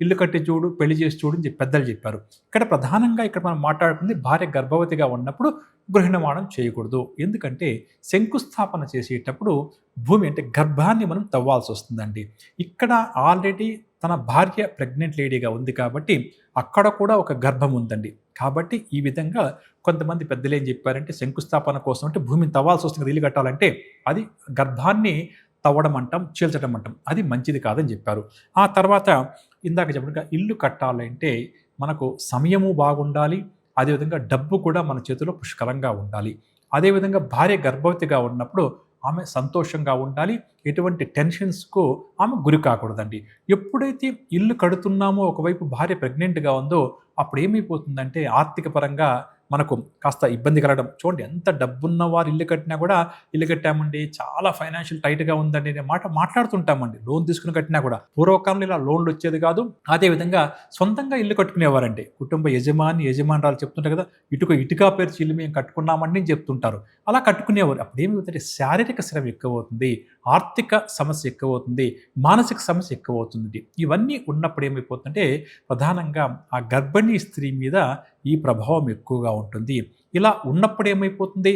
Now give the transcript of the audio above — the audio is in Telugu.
ఇల్లు కట్టి చూడు, పెళ్లి చేసి చూడు అని పెద్దలు చెప్పారు. ఇక్కడ ప్రధానంగా మనం మాట్లాడుకుంది భార్య గర్భవతిగా ఉన్నప్పుడు గృహ నిర్మాణం చేయకూడదు. ఎందుకంటే శంకుస్థాపన చేసేటప్పుడు భూమి అంటే గర్భాన్ని మనం తవ్వాల్సొస్తుందండి. ఇక్కడ ఆల్రెడీ తన భార్య ప్రెగ్నెంట్ లేడీగా ఉంది కాబట్టి అక్కడ కూడా ఒక గర్భం ఉందండి. కాబట్టి ఈ విధంగా కొంతమంది పెద్దలేం చెప్పారంటే శంకుస్థాపన కోసం అంటే భూమిని తవ్వాల్సొస్తుంది కదా! ఇల్లు కట్టాలంటే అది గర్భాన్ని తవ్వడం అంటాం, చీల్చడం అంటాం. అది మంచిది కాదని చెప్పారు. ఆ తర్వాత ఇందాక చెప్పినట్టుగా ఇల్లు కట్టాలంటే మనకు సమయము బాగుండాలి. అదేవిధంగా డబ్బు కూడా మన చేతిలో పుష్కలంగా ఉండాలి. అదేవిధంగా భార్య గర్భవతిగా ఉన్నప్పుడు ఆమె సంతోషంగా ఉండాలి. ఎటువంటి టెన్షన్స్‌కు ఆమె గురి కాకూడదండి. ఎప్పుడైతే ఇల్లు కడుతున్నామో ఒకవైపు భార్య ప్రెగ్నెంట్‌గా ఉందో అప్పుడేమైపోతుందంటే ఆర్థిక పరంగా మనకు కాస్త ఇబ్బంది కలగడం. చూడండి ఎంత డబ్బున్న వారు ఇల్లు కట్టినా కూడా, "ఇల్లు కట్టామండి, చాలా ఫైనాన్షియల్ టైట్‌గా ఉందండి" అనే మాట మాట్లాడుతుంటామండి. లోన్ తీసుకొని కట్టినా కూడా. పూర్వకాలంలో ఇలా లోన్‌లొచ్చేది కాదు. అదే విధంగా సొంతంగా ఇల్లు కట్టుకునేవారండి. కుటుంబ యజమాని, యజమానురాలు చెప్తుంటారు కదా! ఇటుక పేర్చి ఇల్లు మేము కట్టుకున్నామండి అని చెప్తుంటారు. అలా కట్టుకునేవారు. అప్పుడేమవుతుందంటే శారీరక శ్రమ ఎక్కువవుతుంది. ఆర్థిక సమస్య ఎక్కువవుతుంది. మానసిక సమస్య ఎక్కువవుతుంది. ఇవన్నీ ఉన్నప్పుడు ఏమైపోతుందంటే ప్రధానంగా ఆ గర్భిణీ స్త్రీ మీద ఈ ప్రభావం ఎక్కువగా ఉంటుంది. ఇలా ఉన్నప్పుడు ఏమైపోతుంది